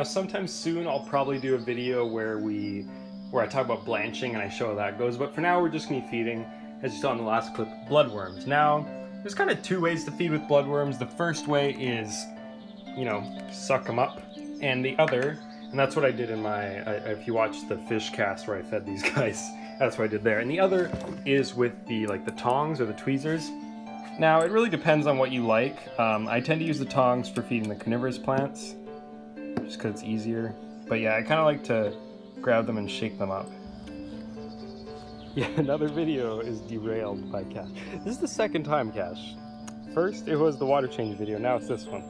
Now sometime soon I'll probably do a video where I talk about blanching and I show how that goes, but for now we're just going to be feeding, as you saw in the last clip, bloodworms. Now, there's kind of two ways to feed with bloodworms. The first way is, you know, suck them up, and the other, and that's what I did in my, if you watch the fish cast where I fed these guys, that's what I did there. And the other is with the tongs or the tweezers. Now, it really depends on what you like. I tend to use the tongs for feeding the carnivorous plants, just because it's easier. But yeah, I kind of like to grab them and shake them up. Yeah, another video is derailed by Cash. This is the second time, Cash. First, it was the water change video, now it's this one.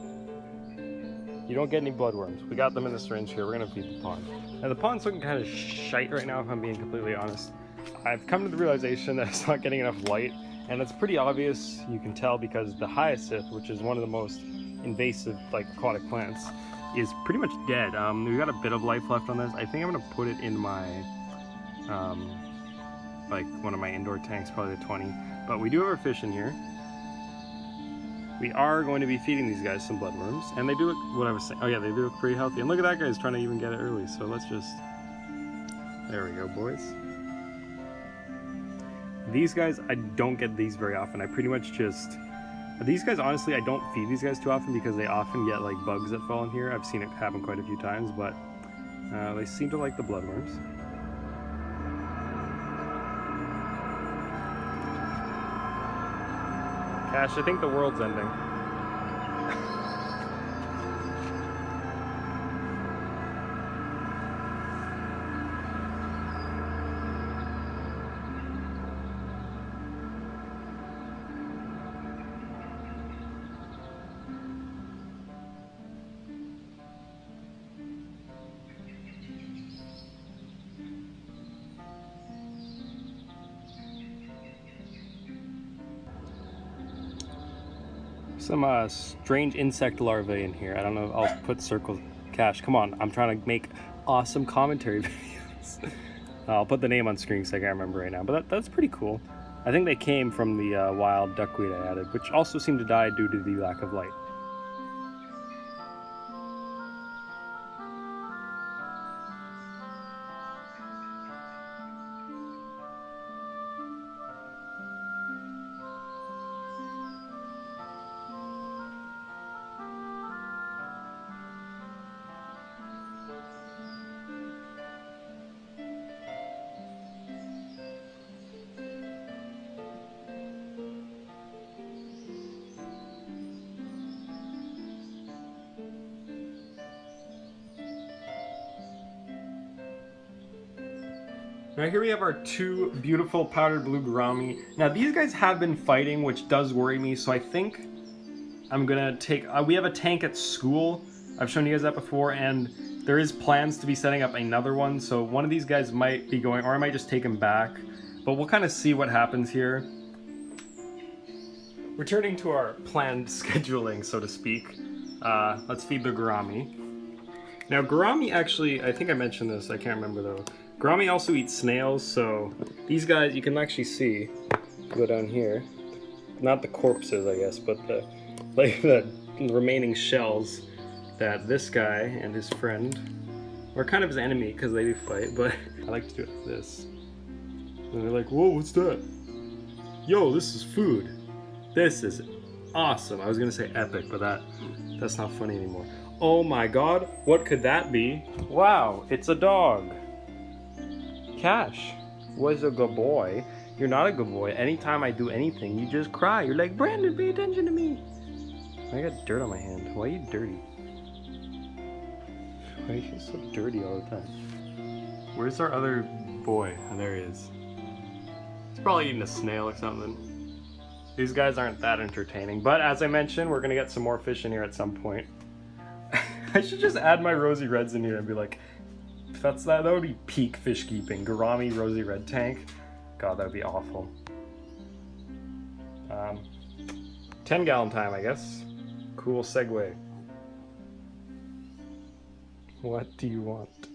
You don't get any bloodworms. We got them in the syringe here, we're gonna feed the pond. Now the pond's looking kind of shite right now, if I'm being completely honest. I've come to the realization that it's not getting enough light, and it's pretty obvious, you can tell, because the hyacinth, which is one of the most invasive aquatic plants, is pretty much dead. We've got a bit of life left on this. I think I'm gonna put it in my, one of my indoor tanks, probably the 20. But we do have our fish in here. We are going to be feeding these guys some bloodworms, and they do look, what I was saying, oh yeah, they do look pretty healthy. And look at that guy, he's trying to even get it early, so let's just, there we go, boys. These guys, I don't get these very often. I pretty much just, these guys, honestly, I don't feed these guys too often because they often get bugs that fall in here. I've seen it happen quite a few times, but they seem to like the bloodworms. Cash, I think the world's ending. Some strange insect larvae in here. I don't know, I'll put circles. Cash, come on, I'm trying to make awesome commentary videos. I'll put the name on screen so I can't remember right now, but that's pretty cool. I think they came from the wild duckweed I added, which also seemed to die due to the lack of light. Right here we have our two beautiful powdered blue gourami. Now these guys have been fighting, which does worry me, so I think I'm gonna take, we have a tank at school. I've shown you guys that before, and there is plans to be setting up another one, so one of these guys might be going, or I might just take him back, but we'll kind of see what happens here. Returning to our planned scheduling, so to speak, let's feed the gourami. Now gourami actually, I think I mentioned this, I can't remember though. Gourami also eats snails, so these guys, you can actually see, go down here, not the corpses I guess, but the remaining shells that this guy and his friend, are kind of his enemy because they do fight, but I like to do it like this. And they're like, whoa, what's that? Yo, this is food. This is awesome. I was gonna say epic, but that's not funny anymore. Oh my god, what could that be? Wow, it's a dog. Cash was a good boy. You're not a good boy. Anytime I do anything, you just cry. You're like, Brandon, pay attention to me. I got dirt on my hand. Why are you dirty? Why are you so dirty all the time? Where's our other boy? Oh, there he is. He's probably eating a snail or something. These guys aren't that entertaining, but as I mentioned, we're gonna get some more fish in here at some point. I should just add my rosy reds in here and be like, that would be peak fish keeping. Gourami rosy red tank. God, that would be awful. 10 gallon time, I guess. Cool segue. What do you want?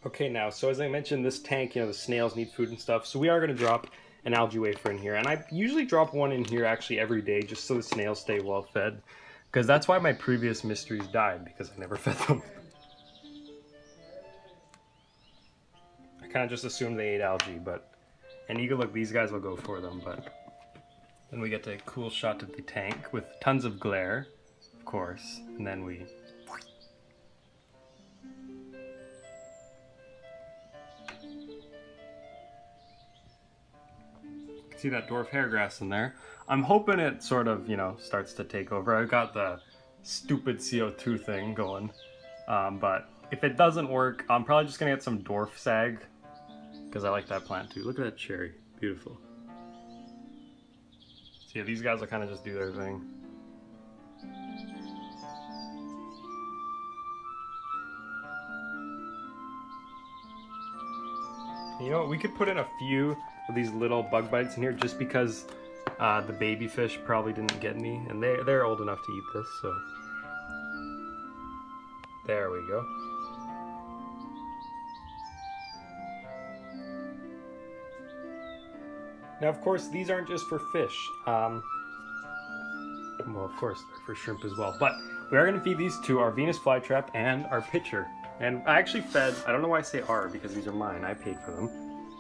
Okay, now, so as I mentioned, this tank, the snails need food and stuff, so we are going to drop an algae wafer in here, and I usually drop one in here actually every day just so the snails stay well fed. Because that's why my previous mysteries died, because I never fed them. I kind of just assumed they ate algae, but... And you can look, these guys will go for them, but... Then we get a cool shot of the tank with tons of glare, of course, and then we... See that dwarf hairgrass in there. I'm hoping it sort of, starts to take over. I've got the stupid CO2 thing going. But if it doesn't work, I'm probably just going to get some dwarf sag. Because I like that plant too. Look at that cherry. Beautiful. So yeah, these guys will kind of just do their thing. You know what? We could put in a few of these little bug bites in here just because the baby fish probably didn't get any, and they're old enough to eat this, so there we go. Now, of course, these aren't just for fish. Well, of course, they're for shrimp as well. But we are going to feed these to our Venus flytrap and our pitcher. And I actually fed, I don't know why I say "our" because these are mine. I paid for them.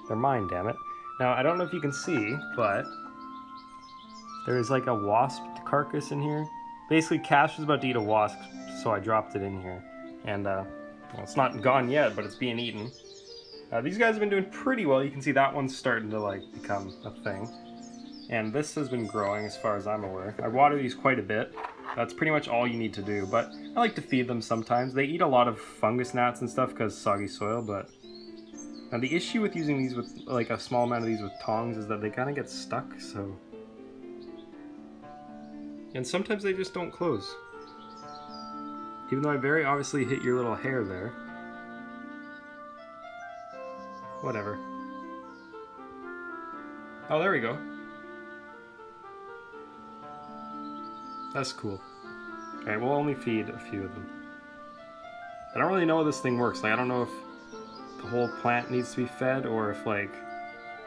They're mine, damn it. Now, I don't know if you can see, but there is like a wasp carcass in here. Basically, Cash was about to eat a wasp, so I dropped it in here. And, well, it's not gone yet, but it's being eaten. These guys have been doing pretty well. You can see that one's starting to, like, become a thing. And this has been growing as far as I'm aware. I water these quite a bit. That's pretty much all you need to do, but I like to feed them sometimes. They eat a lot of fungus gnats and stuff because soggy soil, but... Now the issue with using these with, like, a small amount of these with tongs is that they kind of get stuck, so... And sometimes they just don't close. Even though I very obviously hit your little hair there. Whatever. Oh, there we go. That's cool. Okay, we'll only feed a few of them. I don't really know how this thing works. Like, I don't know if the whole plant needs to be fed or if, like...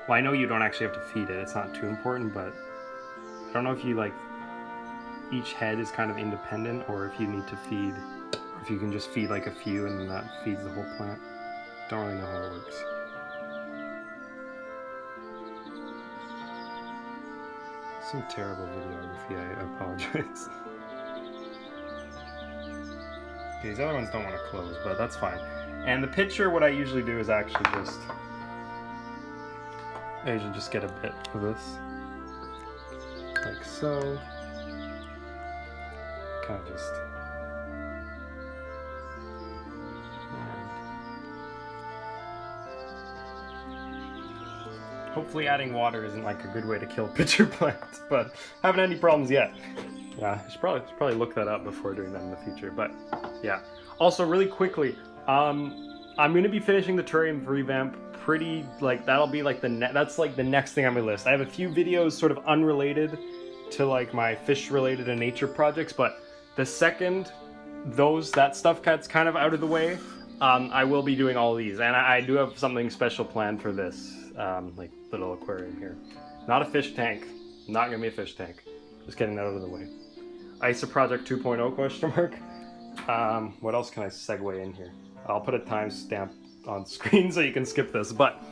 Well, I know you don't actually have to feed it. It's not too important, but... I don't know if you, like... Each head is kind of independent or if you need to feed... Or if you can just feed, like, a few and then that feeds the whole plant. Don't really know how it works. Some terrible videography, I apologize. Okay, these other ones don't want to close, but that's fine. And the pitcher, what I usually do is actually just... I usually just get a bit of this. Like so. Kind of just... Hopefully adding water isn't like a good way to kill pitcher plants, but haven't had any problems yet. Yeah, I should probably look that up before doing that in the future, but yeah. Also, really quickly, I'm going to be finishing the terrarium revamp pretty, like, that'll be like that's like the next thing on my list. I have a few videos sort of unrelated to like my fish related and nature projects, but the second that stuff gets kind of out of the way, I will be doing all these, and I do have something special planned for this. Like little aquarium here. Not a fish tank. Not gonna be a fish tank. Just getting that out of the way. Isopod 2.0 question mark. What else can I segue in here? I'll put a timestamp on screen so you can skip this. But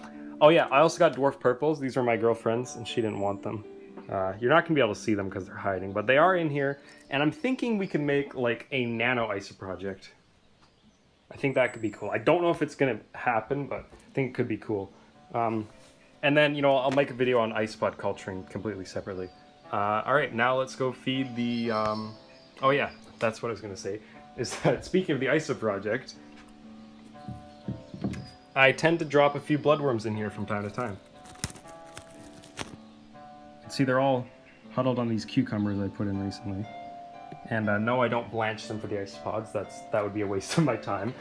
oh yeah, I also got dwarf purples. These are my girlfriend's and she didn't want them. You're not gonna be able to see them because they're hiding, but they are in here. And I'm thinking we can make like a nano Isopod. I think that could be cool. I don't know if it's gonna happen, but I think it could be cool. And then, I'll make a video on Isopod culturing completely separately. Alright, now let's go feed the, oh yeah, that's what I was going to say, is that speaking of the Isopod, I tend to drop a few bloodworms in here from time to time. See, they're all huddled on these cucumbers I put in recently. And no, I don't blanch them for the isopods, that would be a waste of my time.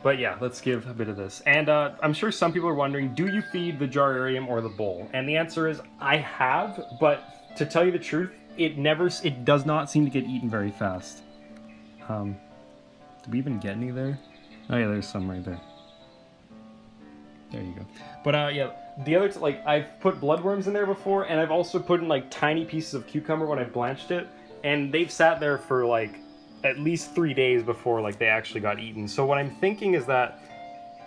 But yeah, let's give a bit of this. And I'm sure some people are wondering, do you feed the jararium or the bowl? And the answer is, I have, but to tell you the truth, it does not seem to get eaten very fast. Did we even get any there? Oh yeah, there's some right there. There you go. But yeah, the other, like, I've put bloodworms in there before, and I've also put in like tiny pieces of cucumber when I blanched it. and they've sat there for like at least 3 days before like they actually got eaten. So what I'm thinking is that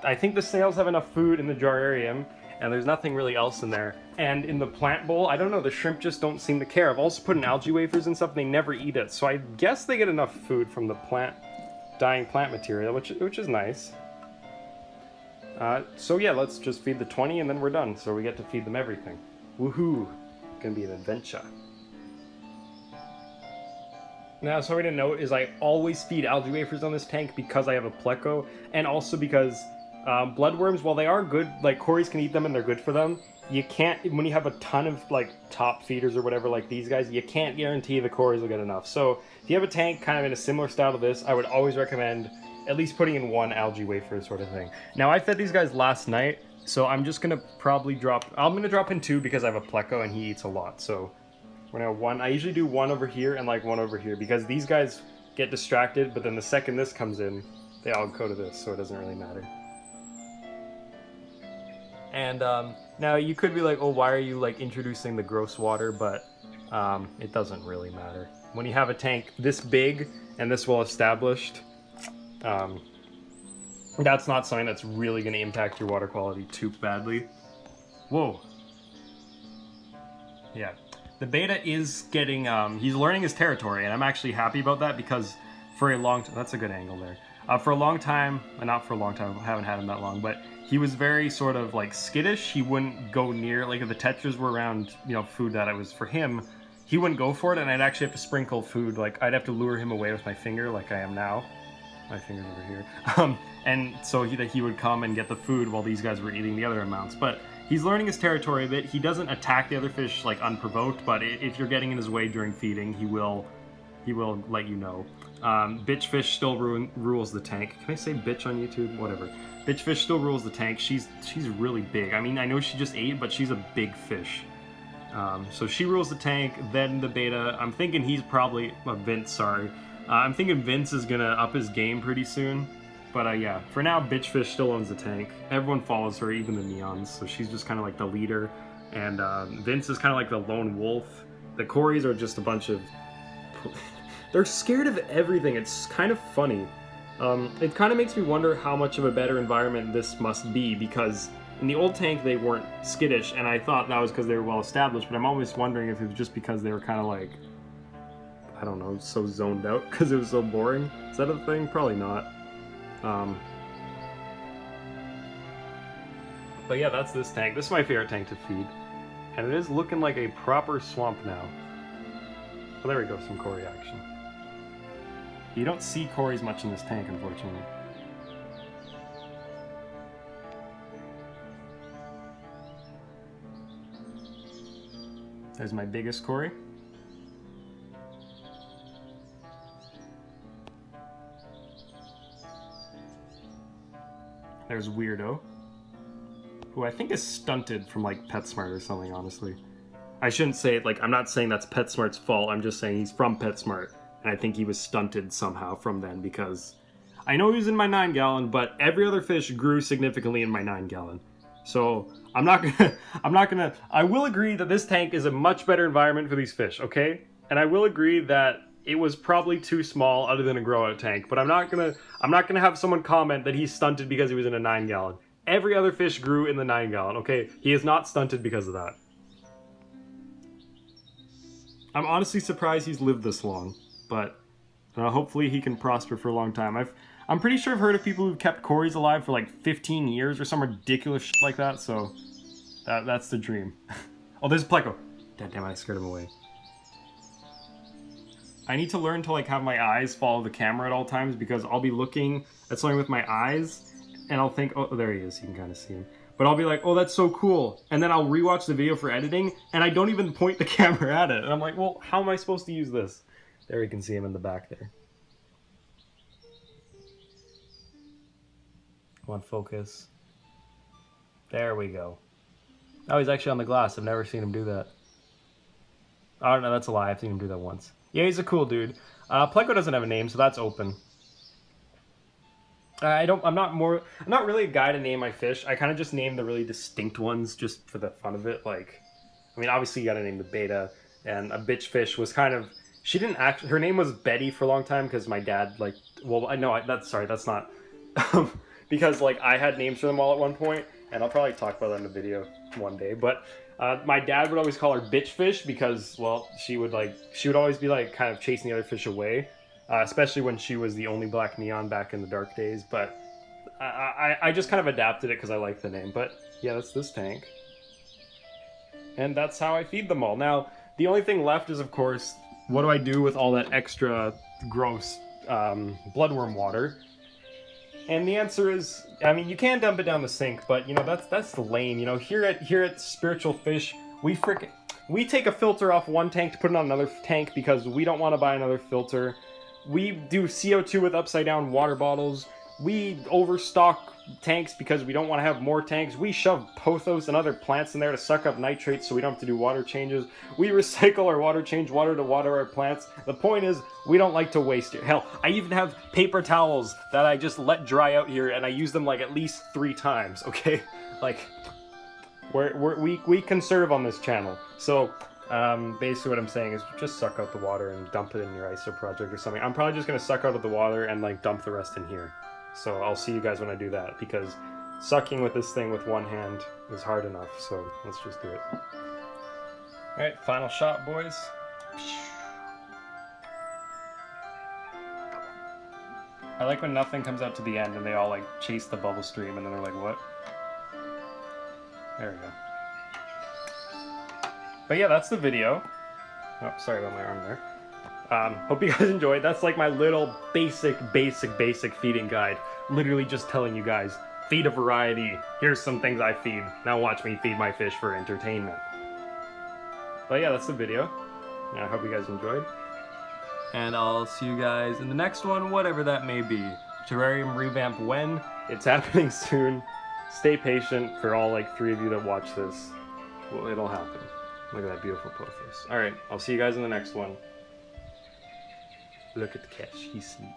I think the snails have enough food in the jararium, and there's nothing really else in there. And in the plant bowl, I don't know, the shrimp just don't seem to care. I've also put in algae wafers and stuff, and they never eat it. So I guess they get enough food from the dying plant material, which is nice. So yeah, let's just feed the 20 and then we're done. So we get to feed them everything. Woohoo! Gonna be an adventure. Now, something to note is I always feed algae wafers on this tank because I have a pleco, and also because bloodworms, while they are good, like Cories can eat them and they're good for them, you can't, when you have a ton of like top feeders or whatever like these guys, you can't guarantee the Cories will get enough. So if you have a tank kind of in a similar style to this, I would always recommend at least putting in 1 algae wafer sort of thing. Now I fed these guys last night, so I'm just gonna probably I'm gonna drop in 2 because I have a pleco and he eats a lot. So we're gonna have 1. I usually do 1 over here and like 1 over here because these guys get distracted, but then the second this comes in, they all go to this, so it doesn't really matter. And now you could be like, oh, why are you like introducing the gross water? But it doesn't really matter. When you have a tank this big and this well established, that's not something that's really going to impact your water quality too badly. Whoa. Yeah. The beta is getting, he's learning his territory, and I'm actually happy about that because for a long time, that's a good angle there. For a long time, not for a long time, I haven't had him that long, but he was very sort of like skittish. He wouldn't go near, like if the Tetras were around, you know, food that was for him, he wouldn't go for it, and I'd actually have to sprinkle food. Like I'd have to lure him away with my finger like I am now. My finger's over here. And so he would come and get the food while these guys were eating the other amounts. But he's learning his territory a bit. He doesn't attack the other fish like unprovoked, but if you're getting in his way during feeding, he will let you know. Bitch fish still rules the tank. Can I say bitch on YouTube? Whatever. Bitch fish still rules the tank. She's really big. I mean, I know she just ate, but she's a big fish. So she rules the tank. Then the beta. I'm thinking he's probably Vince. Sorry. I'm thinking Vince is gonna up his game pretty soon. But yeah, for now, bitch fish still owns the tank. Everyone follows her, even the neons. So she's just kind of like the leader. And Vince is kind of like the lone wolf. The Cories are just a bunch of... They're scared of everything. It's kind of funny. It kind of makes me wonder how much of a better environment this must be, because in the old tank they weren't skittish, and I thought that was because they were well established, but I'm always wondering if it was just because they were kind of like, I don't know, so zoned out because it was so boring. Is that a thing? Probably not. But yeah, that's this tank. This is my favorite tank to feed, and it is looking like a proper swamp now. Oh, there we go, some Cory action. You don't see Cories much in this tank, unfortunately. There's my biggest Cory. There's Weirdo, who I think is stunted from like PetSmart or something, honestly. I shouldn't say it, like, I'm not saying that's PetSmart's fault, I'm just saying he's from PetSmart. And I think he was stunted somehow from then, because I know he was in my 9-gallon, but every other fish grew significantly in my 9-gallon. So I will agree that this tank is a much better environment for these fish, okay? And I will agree that it was probably too small other than a grow-out tank, but I'm not gonna have someone comment that he's stunted because he was in a 9-gallon. Every other fish grew in the 9-gallon, okay? He is not stunted because of that. I'm honestly surprised he's lived this long, but hopefully he can prosper for a long time. I'm pretty sure I've heard of people who've kept Cories alive for like 15 years or some ridiculous shit like that, so that's the dream. Oh, there's Pleco. Damn, I scared him away. I need to learn to like have my eyes follow the camera at all times, because I'll be looking at something with my eyes and I'll think, oh, there he is, you can kind of see him. But I'll be like, oh, that's so cool. And then I'll rewatch the video for editing, and I don't even point the camera at it. And I'm like, well, how am I supposed to use this? There you can see him in the back there. Come on, focus. There we go. Oh, he's actually on the glass. I've never seen him do that. Oh, no, that's a lie. I've seen him do that once. Yeah, he's a cool dude. Pleco doesn't have a name, so that's open. I'm not really a guy to name my fish. I kind of just name the really distinct ones just for the fun of it. Like, I mean, obviously you gotta name the beta, and a bitch fish was kind of, She didn't actually. Her name was Betty for a long time because my dad like. Well, I know that's not. Because like I had names for them all at one point, and I'll probably talk about that in a video one day. But my dad would always call her Bitch Fish because well, she would always be like kind of chasing the other fish away, especially when she was the only black neon back in the dark days. But I just kind of adapted it because I like the name. But yeah, that's this tank, and that's how I feed them all. Now the only thing left is of course. What do I do with all that extra gross bloodworm water? And the answer is, I mean, you can dump it down the sink, but you know that's lame. You know, here at Spiritual Fish, we take a filter off one tank to put it on another tank because we don't want to buy another filter. We do CO2 with upside down water bottles. We overstock tanks because we don't want to have more tanks. We shove pothos and other plants in there to suck up nitrates so we don't have to do water changes. We recycle our water, change water to water our plants. The point is, we don't like to waste it. Hell, I even have paper towels that I just let dry out here and I use them like at least 3 times, okay? Like, we conserve on this channel. So, basically what I'm saying is just suck out the water and dump it in your ISO project or something. I'm probably just gonna suck out of the water and like dump the rest in here. So I'll see you guys when I do that, because sucking with this thing with one hand is hard enough, so let's just do it. Alright, final shot, boys. I like when nothing comes out to the end and they all like chase the bubble stream and then they're like, what? There we go. But yeah, that's the video. Oh, sorry about my arm there. Hope you guys enjoyed. That's like my little basic feeding guide. Literally just telling you guys, feed a variety. Here's some things I feed. Now watch me feed my fish for entertainment. But yeah, that's the video. I hope you guys enjoyed. And I'll see you guys in the next one, whatever that may be. Terrarium revamp when? It's happening soon. Stay patient for all like 3 of you that watch this. Well, it'll happen. Look at that beautiful pothos. Alright, I'll see you guys in the next one. Look at the catch, he's asleep.